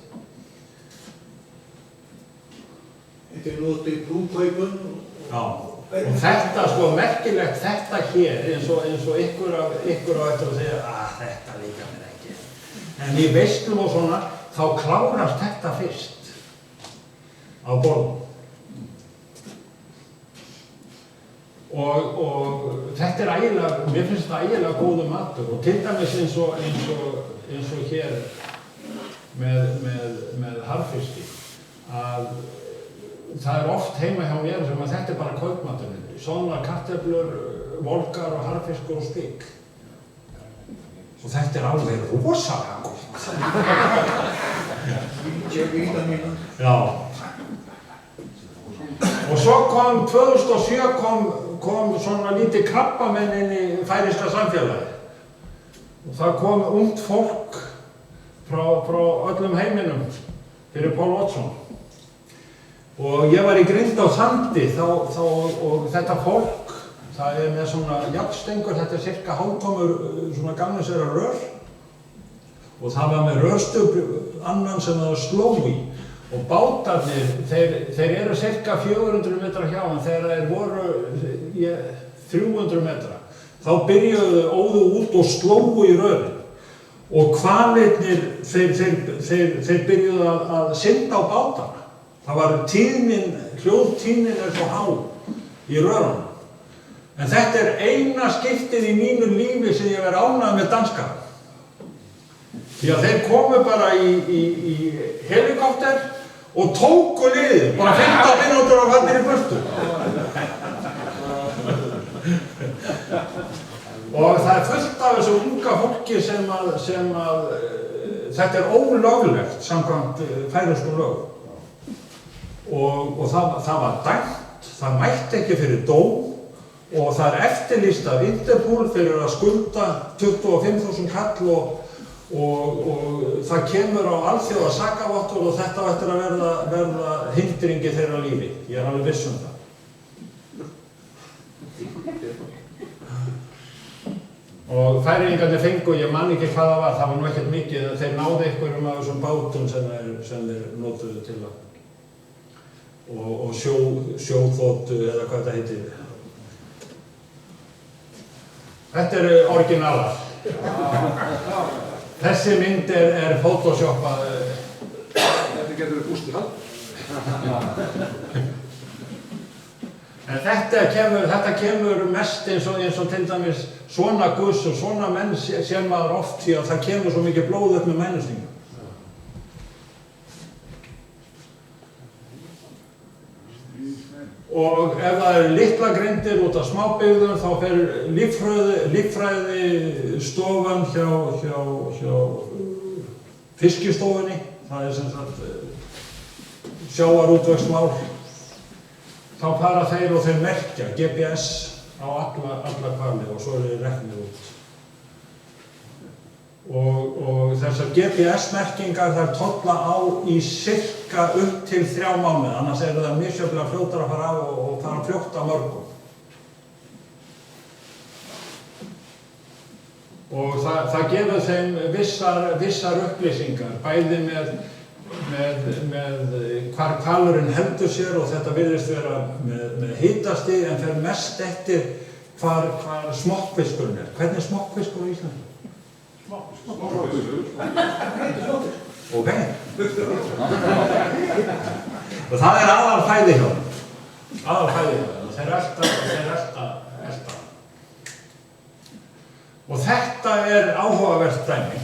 Þetta notið í brúðkaupum. Já. Og þetta merkilegt, þetta hér, eins og ykkur á eftir að segja þetta líka mér ekki. En í veislum og svona, þá klárast þetta fyrst á borðum. Og þetta ægilega, mér finnst þetta ægilega góður matur og til dæmis eins og hér með harðfiski að það oft heima hjá mér sem að þetta bara kaupmaturinn. Svona kartöflur, volgar og harðfiskur og spik. Og þetta alveg rosalega gott. Já. Og svo 2007 kom svona lítið krabbamenn inn í færeyska samfélagi. Og það kom ungt fólk frá öllum heiminum fyrir Pál Oddsson. Og ég var í Grind á Sandi og þetta fólk, það með svona jafnstengur, þetta cirka hálftómur svona gamlinsera rör og það var með rörstub annan sem það sló í og bátarnir, þeir eru cirka 400 metra hjá en þegar þeir voru 300 metra þá óðu út og slóu í rörin og hvalirnir, þeir byrjuðu að synda á bátana. Það var hljóðtíðnin svo há í rörunum. En þetta eina skiptið í mínu lífi sem ég verið ánægður með danska. Því að þeir komu bara í helikopter og tóku liðið, bara 15 mínútur og farnir í burtu. Og það fullt af þessu unga fólki sem að þetta ólöglegt samkvæmt færeyskum lögum. Og það var dæmt, það mætti ekki fyrir dóm og það eftirlýst af Interpol fyrir að skulda 25.000 kall og það kemur á alþjóða sakavottorð og þetta á eftir að verða hindringi þeirra lífi. Ég alveg viss það. Og færeyingarnir fengu, ég man ekki hvað það var nú ekkert mikið, þeir náðu einhverjum af þessum bátum sem þeir notuðu til að og sjóþotu eða hvað þetta heitir. Þetta originalar. Þessi mynd photoshoppað. Þetta getur við búst í hald. En þetta kemur mest eins og til dæmis svona guss og svona menn sér maður oft því að það kemur svo mikið blóð upp með mænustingum. Og ef það litla grindir út af smábyggðum þá fer líffræði stofan hjá fiskistofunni, það sem sagt sjávarútvegsmál, þá fara þeir og þeir merkja GPS á alla hvali og svo þeir reknir út. Og þessar GPS-merkingar þær tolla á í cirka upp til 3 mánuði, annars það misjöfnlega fljótar að fara af og fara fljótt af mörgum. Og það gefur þeim vissar upplýsingar, bæði með hvar hvalurinn heldur sér og þetta virðist vera með hitastig en fer mest eftir hvar smokkfiskurinn Hvernig smokkfiskur á Íslandi? Ok. Og það aðalfæði hjá þeim. Þeir elta. Og þetta áhugavert dæmi.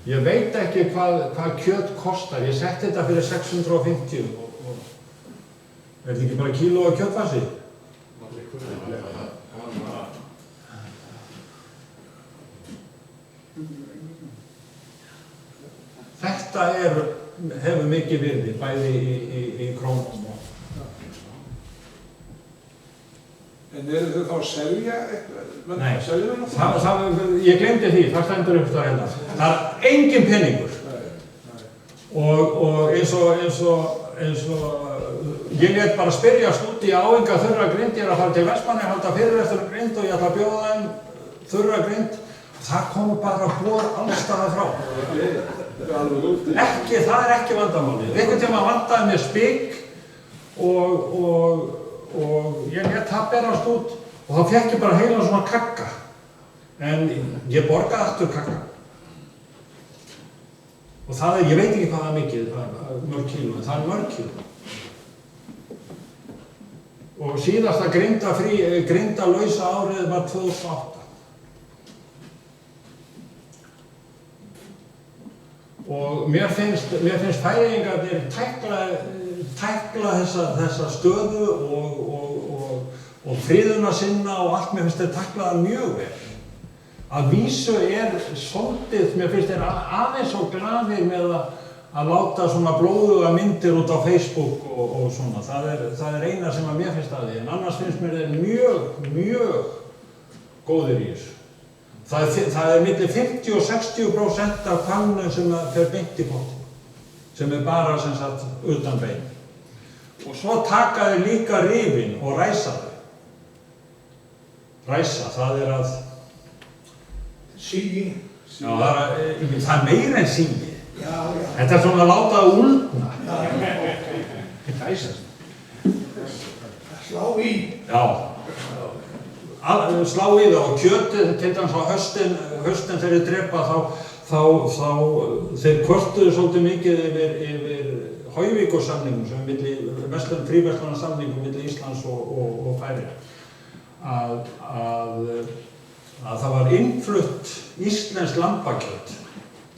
Ég veit ekki hvað kjöt kostar. Ég setti þetta fyrir 650 og þetta ekki bara kíló af kjötfasi? Þetta hefur mikið virði, bæði í krónum. En eru þau þá að selja eitthvað? Nei, Selja það? ég glemdi því, það stendur upp þar hérna. Það engin peningur. Og eins og ég lét bara spyrjast út í áenga þurra grind. Ég að fara til Vestmannaeyja, halda fyrirlestur grind og ég ætla að bjóða þeim þurra grind. Það komu bara boð alls staðar frá. Það ekki vandamálið. Einhvern tíma vantaði mér spik og ég lét það berast út og þá fékk ég bara heila svona kakka. En ég borgaði aftur kakka. Og ég veit ekki hvað það mikið, mörg kíló, en það mörg kíló. Og síðasta grindalausa árið var 2008. Og mér finnst Færeyingarnir tækla þessa stöðu og friðuna sinna og allt, mér finnst þeir tækla það mjög vel. Að vísu svolítið, mér finnst þeir aðeins svo glaðir með að láta svona blóðuga myndir út á Facebook og svona. Það eina sem að mér finnst að því, en annars finnst mér þeir mjög góðir í þessu. Það milli 50 og 60% af hvalnum sem fer beint í pottinn, sem bara sem sagt utan bein. Og svo taka þeir líka rifin og ræsa þau. Ræsa, það að Sígi. Já, það meira en sígi. Já. Þetta svona að láta það úldna. Ræsast. Slá í. Já. Slá í það og kjötið, til dæmis á höstin þegar þeir drepa þá þeir kvörtuðu svolítið mikið yfir Höyvíkursamningum sem fríverslunarsamningum milli Íslands og Færeyja. Að það var innflutt íslenskt lambakjöt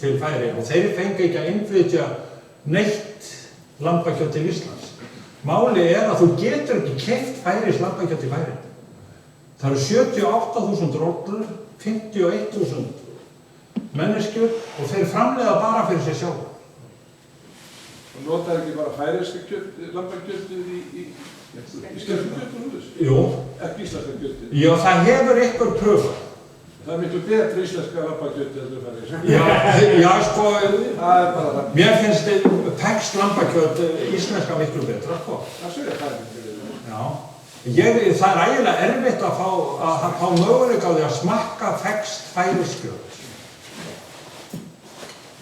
til Færeyja og þeir fengu ekki að innflytja neitt lambakjöt til Íslands. Málið að þú getur ekki keypt færeyskt lambakjöt í Færeyjum. Það eru 78.000 rollur, 51.000 manneskjur og þeir framleiða bara fyrir sig sjálf. Og notar ekki bara færeyska lambakjötið í skemmtikjötinu? Jú. Ekki íslenska kjötið? Já, það hefur ykkur pröfað. Það er miklu betra íslenska lambakjötið en færeyska. Já, sko, það bara það. Mér finnst ferskt lambakjöt íslenska miklu betra, sko. Það segja það ekki. Já. Það ægilega erfitt að fá möguleika á því að smakka ferskt færeyskt kjöt.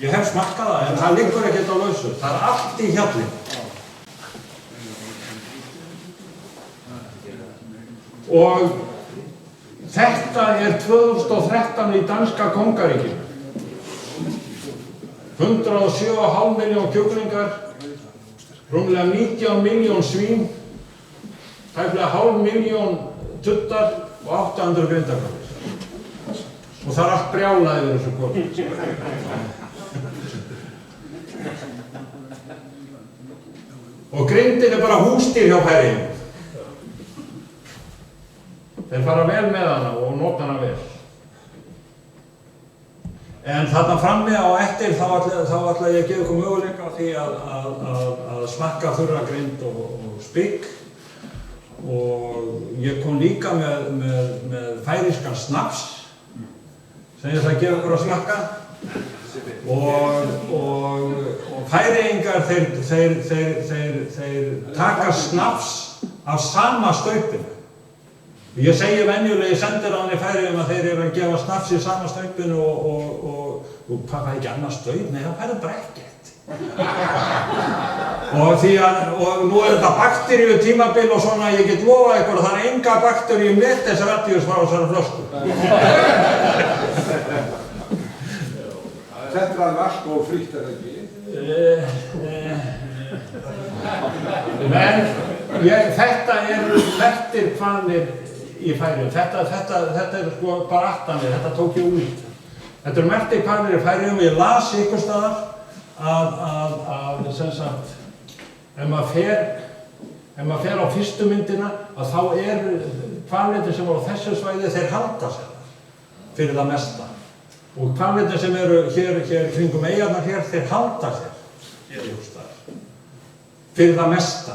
Ég hef smakkað það, en það liggur ekkert á lausu. Það allt í hjallinn. Og þetta 2013 í danska kongaríkinu. 107,5 milljón kjúklingar, rúmlega 19 milljón svín, tæplega 0,5 milljón tuttar og 800 grindakrónur. Og það allt brjálað yfir þessu konu. Og grindin bara húsdýr hjá Færeyjum. Þeir fara vel með hana og nota hana vel. En þarna frammi á eftir þá ætla ég að gefa ykkur möguleika á því að smakka þurra grind og spik. Og ég kom líka með færeyskan snaps sem ég ætla að gefa ykkur að smakka. Og Færeyingar þeir taka snaps af sama staupinu. Ég segi venjulegi sendiráðin í Færeyjum að þeir eru að gefa snaps í sama staupinu og hvað ekki annað staup? Nei, það færðu bara ekkert. Og nú er þetta bakteríu tímabil og svona, ég get lofað ykkur að það er enga bakteríu meters radíus frá þessari flösku. Þetta er alveg alkoholfrítt, er það ekki? En þetta eru merktir hvalir í Færeyjum. Þetta er sko bara aftanir, þetta tók ég út. Þetta eru merktir hvalir í Færeyjum. Ég las ykkur staðar að sem sagt, ef maður fer á fyrstu myndina, að þá eru hvalirnir sem eru á þessu svæði, þeir halda sér fyrir það mesta. Og hvalirnir sem eru hér kringum eyjarnar hér, þeir halda sér fyrir það mesta.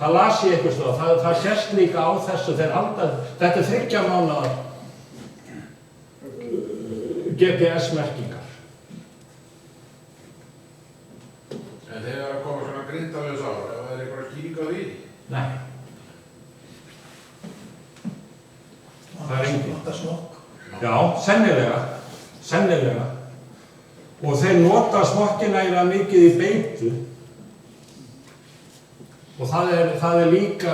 Það las ég eitthvað stöða, það sést líka á þessu, þeir halda, þetta er 3 mánaða GPS-merkingar. En þegar það koma svona grindalaus ár, ef það er eitthvað skýring á því? Nei. Það er engin. Vantar smokk. Já, sennilega. Og þeir nota smokkinn eiginlega mikið í beitu. Og það er líka,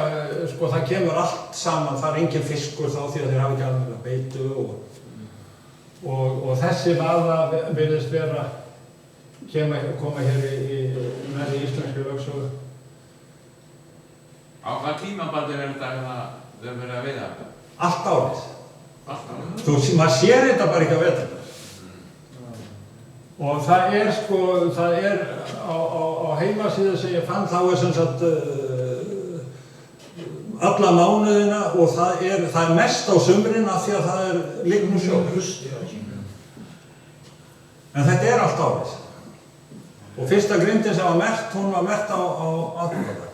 sko, það kemur allt saman, það er engin fiskur þá því að þeir hafa ekki alveg beitu og þessi vaða virðist vera koma hér með í íslenskri lögsögu. Á hvað tímabandi er þetta að þau verið að veiða þetta? Allt árið. Allt árið? Maður sér þetta bara ekki að veturna. Og það er sko, á heimasíðu sem ég fann, þá er sem sagt alla mánuðina og það er mest á sumrin af því að það er liggur sjó. En þetta er allt árið. Og fyrsta grindin sem var merkt, hún var merkt á aðfangadag.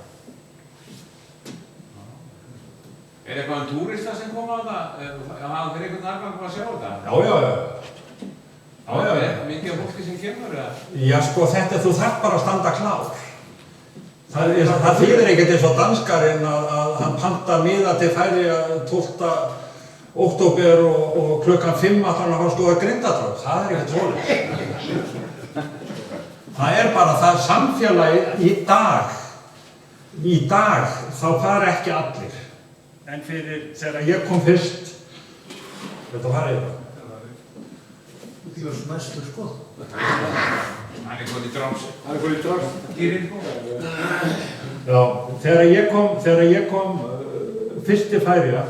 Er eitthvað túrista sem koma á það? Hafa þeir einhvern aðgang að sjá þetta? Já. Mikið af fólki sem kemur eða? Já sko, þú þarf bara að standa klár. Það þýðir ekkert eins og danskarinn að hann panta miða til Færeyja 12. október og klukkan 5 að hann fara skoða Grindadraug. Það er ekkert svoleiðis. Það er bara það samfélagið í dag þá fara ekki allir. En þegar ég kom fyrst, þetta var eitthvað. Þú er næstur sko. Hann er góð í dráms. Gýrin. Já, þegar ég kom fyrst til Færeyja,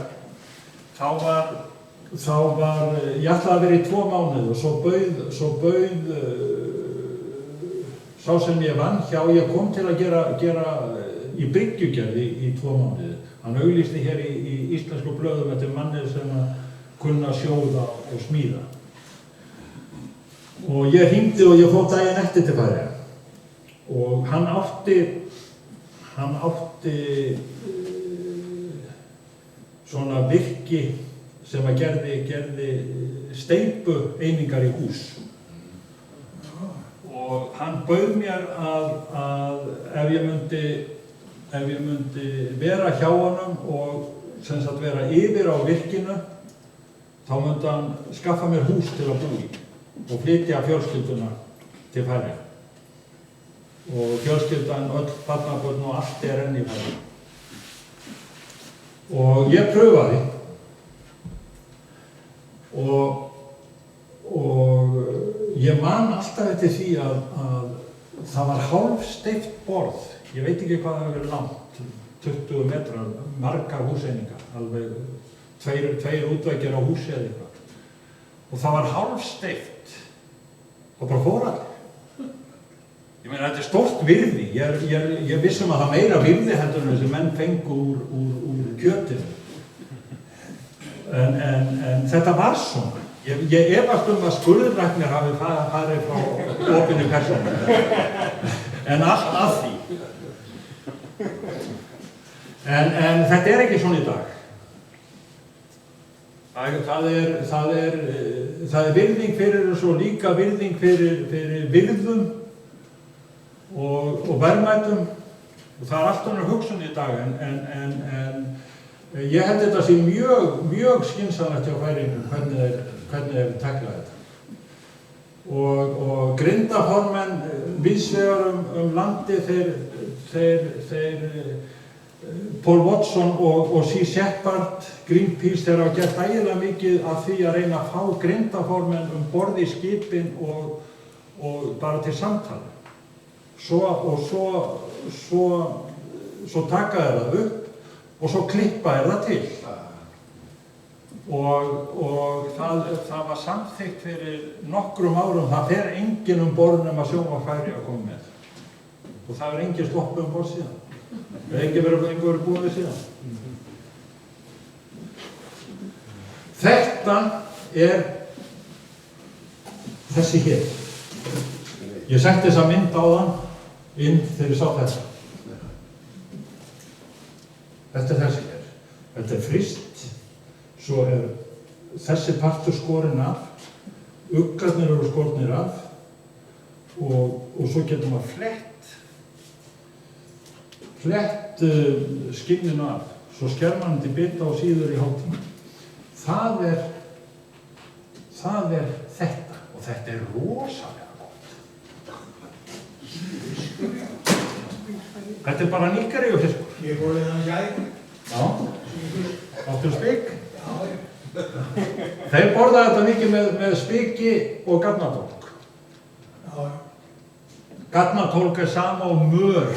þá var ég ætlaði að vera í 2 mánuði og svo bauð sá sem ég vann hjá, ég kom til að gera í bryggjugerði í 2 mánuði. Hann auglýsti hér í íslensku blöðum eftir manni sem kunna sjóða og smíða. Og ég hringdi og ég fór daginn eftir til Færeyja. Og hann átti svona virki sem að gerði steypu einingar í hús. Og hann bauð mér að ef ég myndi vera hjá honum og sem sagt vera yfir á virkinu, þá myndi hann skaffa mér hús til að búa í og flytja fjölskylduna til Færeyja. Og fjölskyldan, öll barnabörn og allt er enn í Færeyja. Og ég pröfaði og ég man alltaf eftir því að það var hálfsteypt borð. Ég veit ekki hvað það hefur verið langt, 20 metrar, margar húseiningar, alveg tveir útveggir á húsi eða eitthvað. Og það var hálfsteypt og bara fór allir. Ég meina, þetta er stórt virði. Ég vissum að það meira virði heldur en þessi menn fengu úr kjötinu. En þetta var svona. Ég efast að skurðræknir hafi farið frá opinni persónu. En allt að því. En þetta er ekki svona í dag. Það er virðing fyrir þessu og líka virðing fyrir virðum og verðmætum. Og það er allt önnur hugsun í dag en ég held þetta sé mjög skynsamlegt hjá Færeyingum hvernig þeir tekla þetta. og grindaformenn víðsvegar landi þeir Paul Watson og Sea Shepherd, Greenpeace, þeir hafa gert ægilega mikið af því að reyna að fá grindaformenn borð í skipin og bara til samtala. Svo taka þeir það upp og svo klippa þeir það til. Og það var samþykkt fyrir nokkrum árum, það fer enginn borð nema sjónvarpsfæri að koma með. Og það er enginn sloppið borð síðan. Það er ekki verið búið við síðan. Þetta er þessi hér. Ég setti þessa mynd á þann inn þegar ég sá þetta. Þetta er þessi hér. Þetta er fryst, svo er þessi partur skorinn af, uggarnir eru skornir af og svo getur maður flett skinninu af, svo sker maður til bita og síður í hálftíma. Það er þetta og þetta er rosalega gott. Þetta er bara Nígeríufiskur. Ég fór í þannig gæð. Já, áttu spik? Já. Þeir borða þetta mikið með spiki og garnatólk. Já. Garnatólk er sama og mör.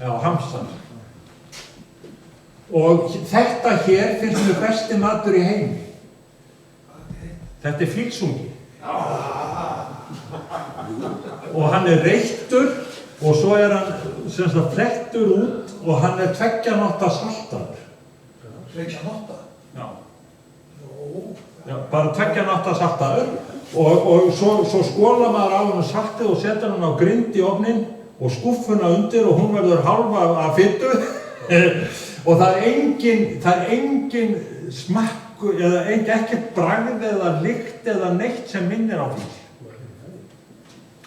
Já, hamsan. Og þetta hér finnst mér besti matur í heimi. Þetta er fílsungi. Og hann er reyktur og svo er hann flettur út og hann er 2 nátta saltaður. 2 nátta? Já. Já, bara 2 nátta saltaður og svo skólar maður á hann saltið og setur hann á grind í ofninn og skúffuna undir og hún verður hálfa af fitu og það er engin smakku eða ekkert bragð eða lykt eða neitt sem minnir á fíl.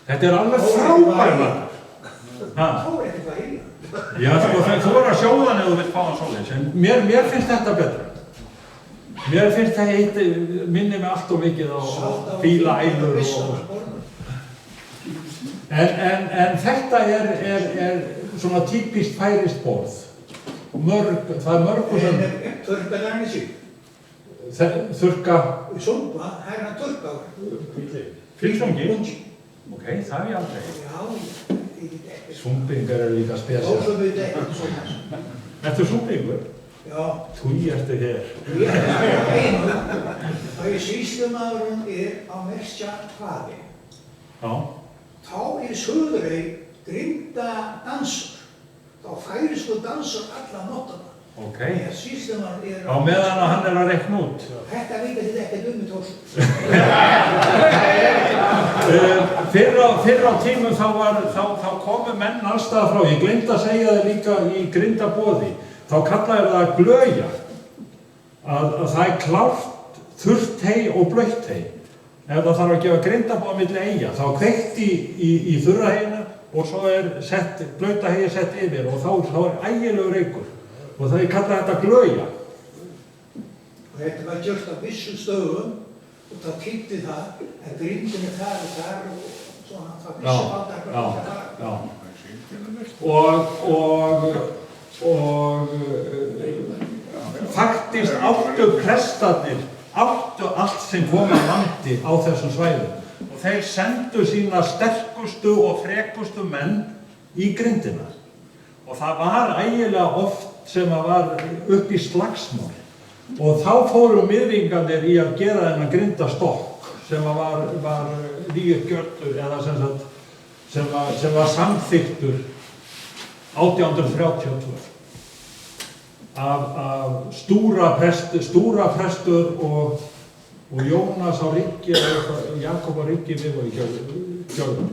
Þetta er alveg frábær matur. Þá er eitthvað í. Já, þú er að sjóða hann ef þú vilt fá hann svoleiðis, en mér finnst þetta betra. Mér finnst þetta minnir mig allt og mikið á fílaælur og En þetta er svona típist færist borð. Það er mörgu sem... Þurrka dæmi sig. Þurrka... Súpa, það er að þurrka. Fílsungi? Ok, það er ég aldrei. Já, ég get ekki. Súmbingar eru líka spesial. Þá svo við þetta ekki svona. Ertu súmbingur? Já. Þú ertu hér. Ég er einu. Það er sýslumaðurinn á Merkja hvaði. Já. Þá er Suðurey grindadansur. Þá færisku dansur alla nóttuna. Ok. Sýslumaður er á meðan að hann er að reikna út. Þetta vita þið ekkert í Þórsum. Fyrr á tímum þá komu menn allstaðar frá. Ég gleymdi að segja það líka í Grindaboði. Þá kallaði það glöja. Að það er klárt þurrt hey og blautt hey. Ef það þarf að gefa Grindaboð milli eyja, þá kveikt í þurra heyinu og svo er blauta heyi sett yfir og þá er ægilegur reykur. Og það er kallað þetta glöja. Og þetta var gjört á vissum stöðum og þá týndi það, en grindin er þar og svona, það vissi alltaf hvað það var. Og faktist áttu prestarnir áttu allt sem kom að landi á þessum svæðum og þeir sendu sína sterkustu og frekustu menn í grindina og það var ægilega oft sem að var upp í slagsmál og þá fóru miðvingarnir í að gera þennan grindastokk sem að var nýjuppgjörtur eða sem var samþykktur 1832 af Stúra prestur og Jónas á Ryggi eða Jakob á Ryggi við og í Gjörðum.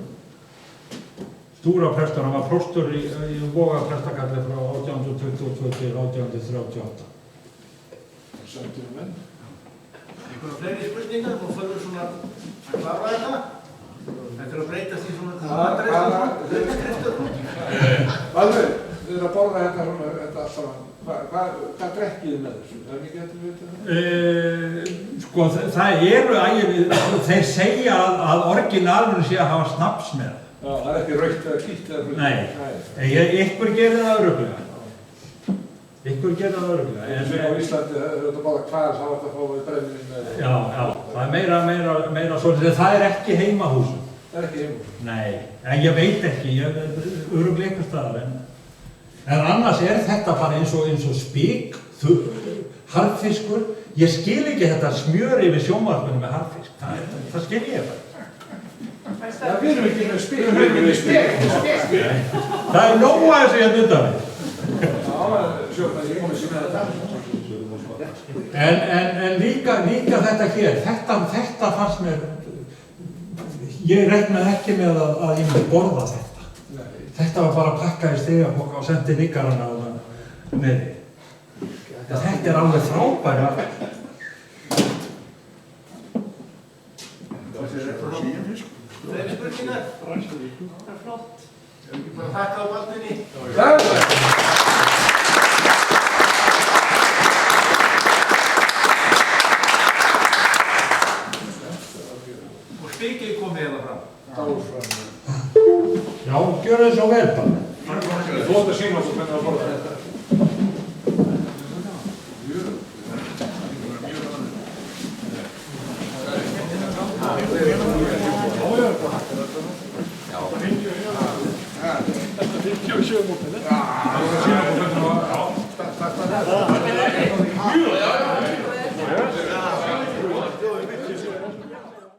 Stúra prestur, hann var próstur í Voga prestakalli frá 1822 til 1838. Það sendur menn. Einhverja fleiri spurningar og fyrir svona að klára þetta. Þetta er að breytast í svona Valur, þið eru að borða þetta allt saman. Hvað drekkið þið með þessu? Það er ekki eftir að vita það? Sko, það eru þeir segja að orginalinu sé að hafa snaps með. Já, það er ekki rautt eða hvítt eða hluti. Nei, ykkur gerir það örugglega. Ykkur gerir það örugglega. En á Íslandi, það eru þetta bara hvar þá er þetta að fá brennivinn með. Já, það er meira svolítið. Það er ekki heimahúsum. Það er ekki heimahúsum. Nei, en ég veit ekki, örugglega ykkur staðar. En annars er þetta bara eins og spik, harðfiskur. Ég skil ekki þetta smjör yfir sjónvarpinu með harðfisk. Það skil ég bara. Já, við erum ekki með spik. Við erum ekki með spik. Það er nóg að þessu ég nutta við. En líka þetta hér, þetta fannst mér, ég reiknaði ekki með að ég myndi borða þetta. Þetta var bara að pakka í stigapokka og sendi líkarana á það með því. Þetta er alveg frábæri. Fleiri spurningar? Það er flott. Ef ekki bara þakka á Baldvinni. Og spikið komið hérna fram. Já, gjör það svo vel bara. Þú ætti að sína okkur hvernig það borða þetta. Já,